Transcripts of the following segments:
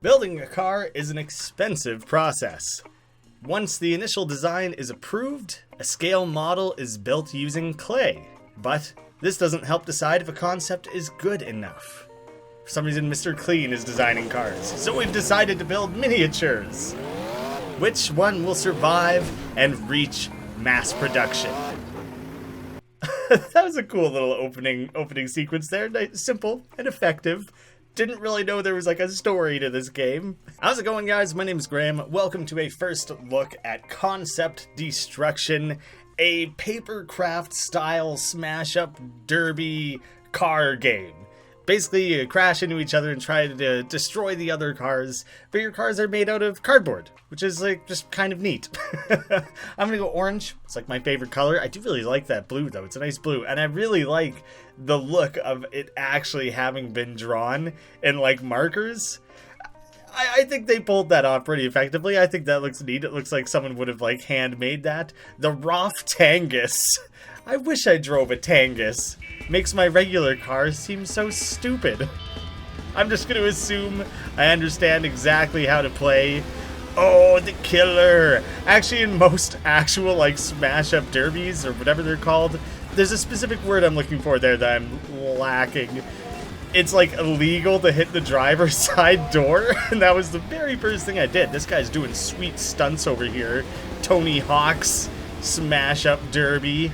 Building a car is an expensive process. Once the initial design is approved, a scale model is built using clay. But this doesn't help decide if a concept is good enough. For some reason, Mr. Clean is designing cars, so we've decided to build miniatures. Which one will survive and reach mass production? That was a cool little opening sequence there. Nice, simple and effective. Didn't really know there was like a story to this game. How's it going, guys? My name is Graeme. Welcome to a first look at Concept Destruction, a papercraft style smash up derby car game. Basically, you crash into each other and try to destroy the other cars, but your cars are made out of cardboard, which is like just kind of neat. I'm gonna go orange. It's like my favorite color. I do really like that blue though. It's a nice blue, and I really like the look of it actually having been drawn in like markers. I think they pulled that off pretty effectively. I think that looks neat. It looks like someone would have like handmade that. The Roth Tangus. I wish I drove a Tangus. Makes my regular car seem so stupid. I'm just going to assume I understand exactly how to play. Oh, the killer! Actually, in most actual like smash up derbies or whatever they're called, there's a specific word I'm looking for there that I'm lacking. It's like illegal to hit the driver's side door, and that was the very first thing I did. This guy's doing sweet stunts over here. Tony Hawk's smash up derby.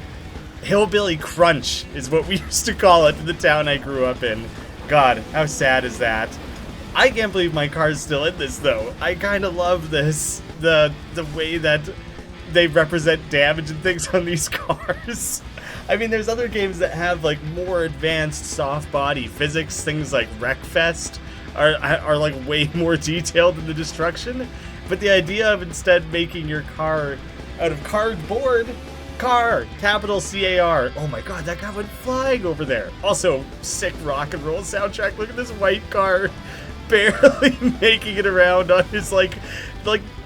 Hillbilly Crunch is what we used to call it in the town I grew up in. God, how sad is that? I can't believe my car's still in this, though. I kind of love this. The way that they represent damage and things on these cars. I mean, there's other games that have, like, more advanced soft body physics. Things like Wreckfest are like, way more detailed than the destruction. But the idea of instead making your car out of cardboard... Car, capital C-A-R. Oh my god, that guy went flying over there. Also, sick rock and roll soundtrack. Look at this white car barely making it around on his like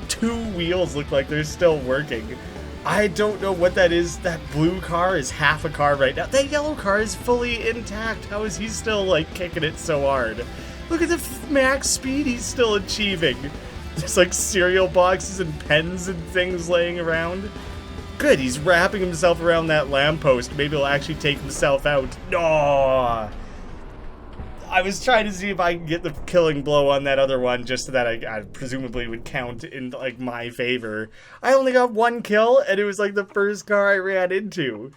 two wheels look like they're still working. I don't know what that is. That blue car is half a car right now. That yellow car is fully intact. How is he still like kicking it so hard? Look at the max speed he's still achieving. There's like cereal boxes and pens and things laying around. Good, he's wrapping himself around that lamppost. Maybe he'll actually take himself out. No! I was trying to see if I can get the killing blow on that other one, just so that I presumably would count in like my favor. I only got one kill, and it was like the first car I ran into.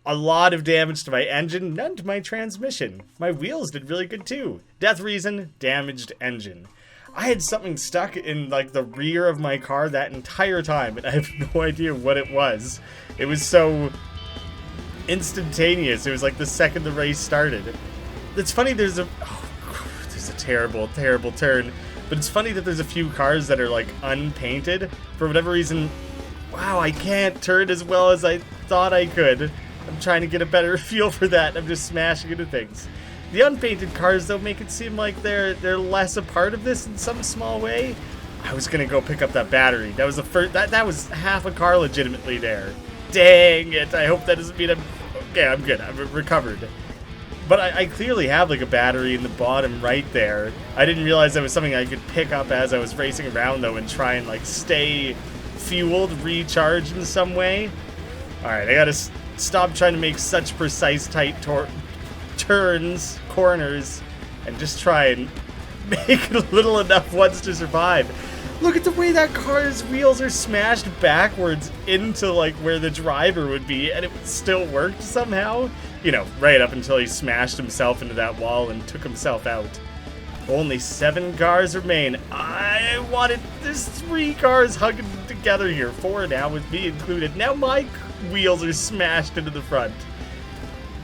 A lot of damage to my engine, none to my transmission. My wheels did really good too. Death reason, damaged engine. I had something stuck in like the rear of my car that entire time, and I have no idea what it was. It was so instantaneous. It was like the second the race started. It's funny, there's a terrible, terrible turn, but it's funny that there's a few cars that are like unpainted. For whatever reason, wow, I can't turn as well as I thought I could. I'm trying to get a better feel for that. I'm just smashing into things. The unpainted cars, though, make it seem like they're less a part of this in some small way. I was gonna go pick up that battery. That was the first. That was half a car legitimately there. Dang it! I hope that doesn't mean I'm okay. I'm good. I'm recovered. But I clearly have like a battery in the bottom right there. I didn't realize that was something I could pick up as I was racing around though, and try and like stay fueled, recharge in some way. All right, I gotta stop trying to make such precise, tight turns, corners, and just try and make it little enough once to survive. Look at the way that car's wheels are smashed backwards into like where the driver would be, and it still worked somehow. You know, right up until he smashed himself into that wall and took himself out. Only 7 cars remain. There's 3 cars hugging together here. 4 now with me included. Now my wheels are smashed into the front.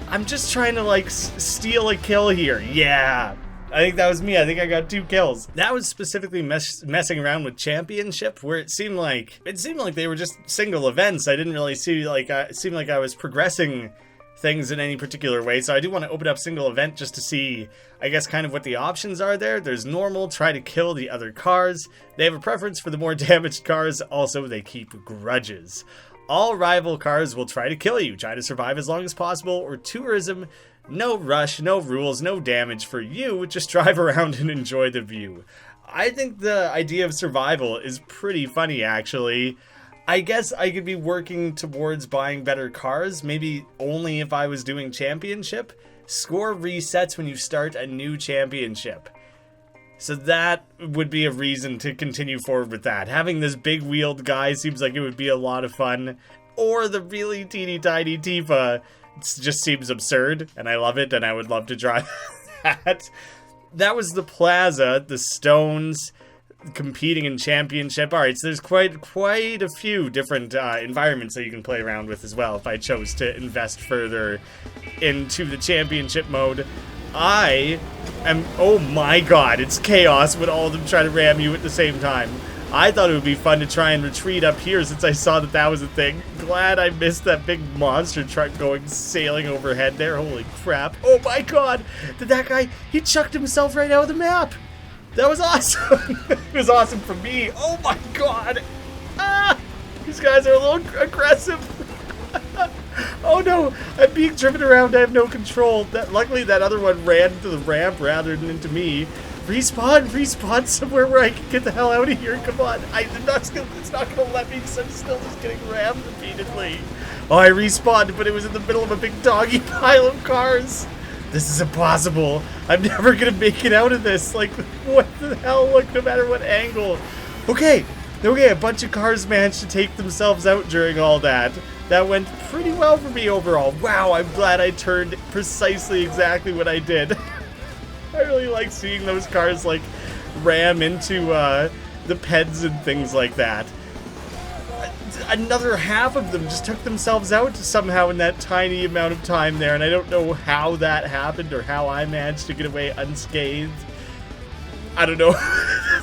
I'm just trying to, like, steal a kill here. Yeah. I think that was me. I think I got 2 kills. That was specifically messing around with Championship, where it seemed like they were just single events. I didn't really see, like, it seemed like I was progressing things in any particular way. So I do want to open up single event just to see, I guess, kind of what the options are there. There's normal, try to kill the other cars. They have a preference for the more damaged cars. Also, they keep grudges. All rival cars will try to kill you. Try to survive as long as possible. Or tourism, no rush, no rules, no damage for you. Just drive around and enjoy the view. I think the idea of survival is pretty funny, actually. I guess I could be working towards buying better cars, maybe only if I was doing championship. Score resets when you start a new championship. So that would be a reason to continue forward with that. Having this big-wheeled guy seems like it would be a lot of fun. Or the really teeny-tiny Tifa just seems absurd, and I love it, and I would love to drive that. That was the plaza, the stones, competing in championship. Alright, so there's quite a few different environments that you can play around with as well if I chose to invest further into the championship mode. I am, oh my god, it's chaos when all of them try to ram you at the same time. I thought it would be fun to try and retreat up here since I saw that that was a thing. Glad I missed that big monster truck going sailing overhead there. Holy crap. Oh my god. Did that guy, he chucked himself right out of the map. That was awesome. It was awesome for me. Oh my god. Ah, these guys are a little aggressive. Oh no, I'm being driven around. I have no control. Luckily that other one ran into the ramp rather than into me. Respawn somewhere where I can get the hell out of here. Come on. It's not gonna let me because I'm still just getting rammed repeatedly. Oh, I respawned, but it was in the middle of a big doggy pile of cars. This is impossible. I'm never gonna make it out of this. Like, what the hell? Look, no matter what angle. Okay, a bunch of cars managed to take themselves out during all that. That went pretty well for me overall. Wow, I'm glad I turned precisely exactly what I did. I really like seeing those cars, like, ram into the peds and things like that. Another half of them just took themselves out somehow in that tiny amount of time there, and I don't know how that happened or how I managed to get away unscathed. I don't know.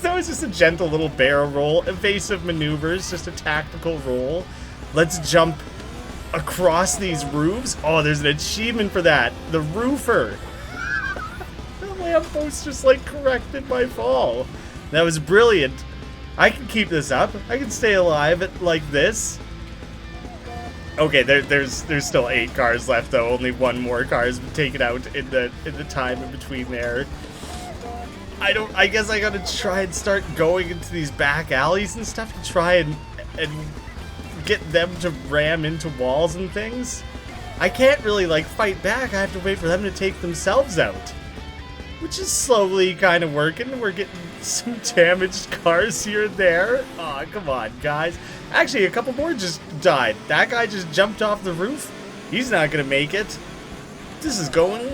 That was just a gentle little barrel roll. Evasive maneuvers, just a tactical roll. Let's jump across these roofs. Oh, there's an achievement for that. The roofer. Lamppost just like corrected my fall. That was brilliant. I can keep this up. I can stay alive at like this. Okay, there's still 8 cars left though. Only one more car has been taken out in the time in between there. I guess I gotta try and start going into these back alleys and stuff to try and get them to ram into walls and things. I can't really like fight back. I have to wait for them to take themselves out. Which is slowly kind of working. We're getting some damaged cars here and there. Aw, come on, guys. Actually, a couple more just died. That guy just jumped off the roof. He's not gonna make it. This is going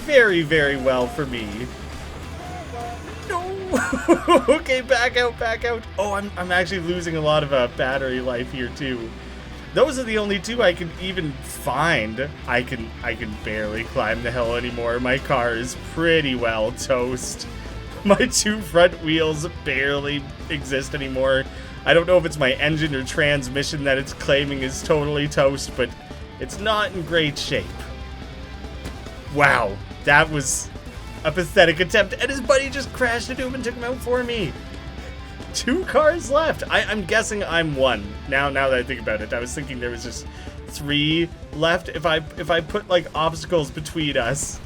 very, very well for me. No! Okay, back out, back out. Oh, I'm actually losing a lot of battery life here, too. Those are the only 2 I can even find. I can barely climb the hill anymore. My car is pretty well toast. My 2 front wheels barely exist anymore. I don't know if it's my engine or transmission that it's claiming is totally toast, but it's not in great shape. Wow, that was a pathetic attempt, and his buddy just crashed into him and took him out for me. 2 cars left. I'm guessing I'm 1. Now that I think about it, I was thinking there was just 3 left. If I put like obstacles between us,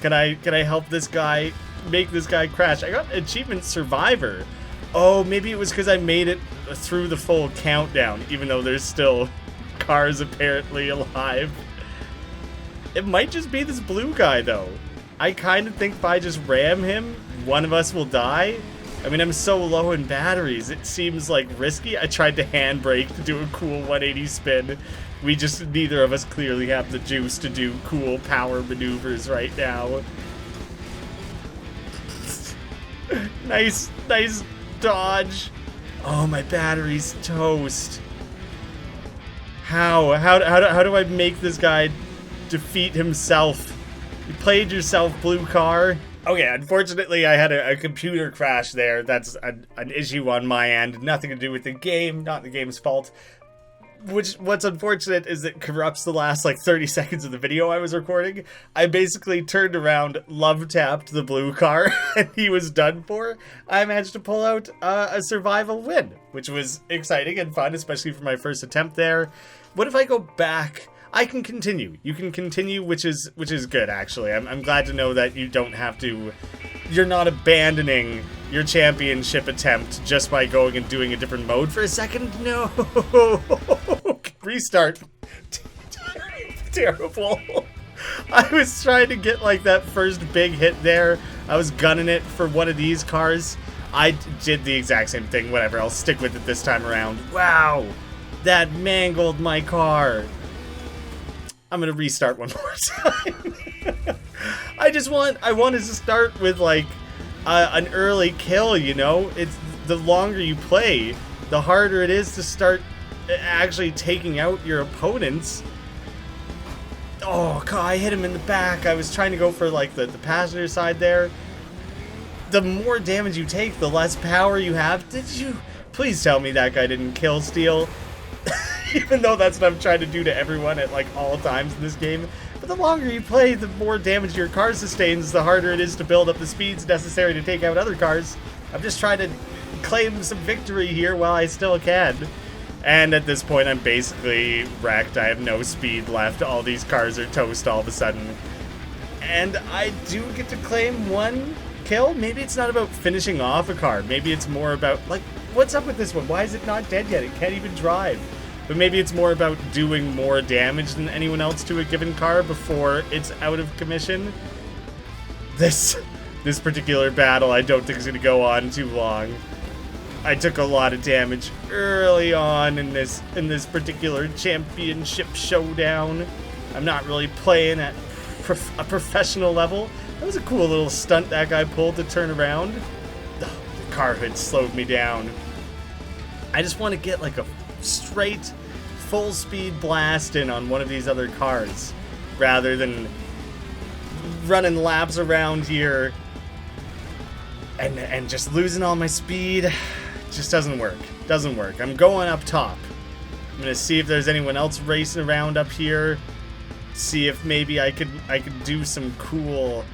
can I help this guy, make this guy crash? I got achievement survivor. Oh, maybe it was because I made it through the full countdown, even though there's still cars apparently alive. It might just be this blue guy though. I kind of think if I just ram him, one of us will die. I mean, I'm so low in batteries, it seems like risky. I tried to handbrake to do a cool 180 spin. Neither of us clearly have the juice to do cool power maneuvers right now. Nice dodge. Oh, my battery's toast. How do I make this guy defeat himself? You played yourself, blue car. Okay, unfortunately, I had a computer crash there. That's an issue on my end. Nothing to do with the game, not the game's fault. What's unfortunate is it corrupts the last, like, 30 seconds of the video I was recording. I basically turned around, love-tapped the blue car, and he was done for. I managed to pull out a survival win, which was exciting and fun, especially for my first attempt there. What if I go back? I can continue. You can continue, which is good, actually. I'm glad to know that you don't have to... You're not abandoning your championship attempt just by going and doing a different mode for a second? No. Restart. Terrible. I was trying to get like that first big hit there. I was gunning it for one of these cars. I did the exact same thing. Whatever, I'll stick with it this time around. Wow, that mangled my car. I'm gonna restart one more time. I wanted to start with like an early kill, you know? It's the longer you play, the harder it is to start actually taking out your opponents. Oh, God, I hit him in the back. I was trying to go for, like, the passenger side there. The more damage you take, the less power you have. Did you... Please tell me that guy didn't kill steal. Even though that's what I'm trying to do to everyone at, like, all times in this game. But the longer you play, the more damage your car sustains, the harder it is to build up the speeds necessary to take out other cars. I'm just trying to claim some victory here while I still can. And at this point, I'm basically wrecked. I have no speed left. All these cars are toast all of a sudden. And I do get to claim one kill. Maybe it's not about finishing off a car. Maybe it's more about, like, what's up with this one? Why is it not dead yet? It can't even drive. But maybe it's more about doing more damage than anyone else to a given car before it's out of commission. This particular battle I don't think is going to go on too long. I took a lot of damage early on in this particular championship showdown. I'm not really playing at a professional level. That was a cool little stunt that guy pulled to turn around. The car hood slowed me down. I just want to get like a straight full speed blast in on one of these other cars rather than running laps around here and just losing all my speed. Just doesn't work. Doesn't work. I'm going up top. I'm gonna see if there's anyone else racing around up here. See if maybe I could do some cool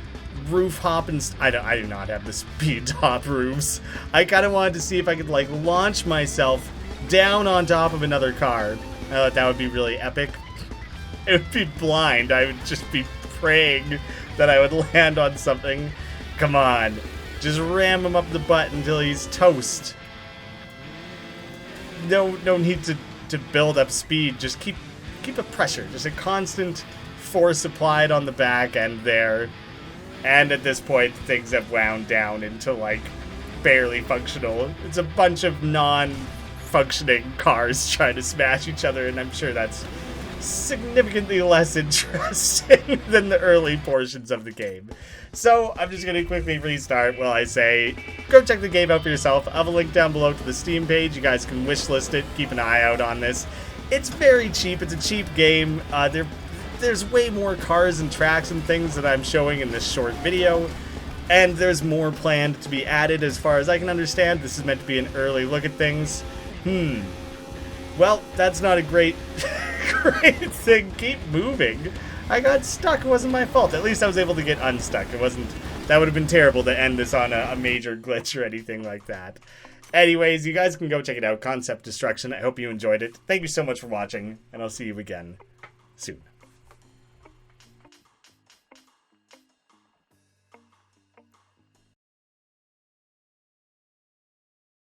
roof hopping. I do not have the speed to hop roofs. I kind of wanted to see if I could like launch myself down on top of another car. I thought that would be really epic. It would be blind. I would just be praying that I would land on something. Come on. Just ram him up the butt until he's toast. No need to build up speed. Just keep a pressure. Just a constant force applied on the back end there. And at this point, things have wound down into, like, barely functional. It's a bunch of non-functioning cars trying to smash each other, and I'm sure that's significantly less interesting than the early portions of the game. So I'm just going to quickly restart while I say, go check the game out for yourself. I have a link down below to the Steam page. You guys can wishlist it. Keep an eye out on this. It's very cheap. It's a cheap game. There's way more cars and tracks and things that I'm showing in this short video. And there's more planned to be added as far as I can understand. This is meant to be an early look at things. Well, that's not a great thing. Keep moving. I got stuck. It wasn't my fault. At least I was able to get unstuck. It wasn't... That would have been terrible to end this on a major glitch or anything like that. Anyways, you guys can go check it out. Concept Destruction. I hope you enjoyed it. Thank you so much for watching, and I'll see you again soon.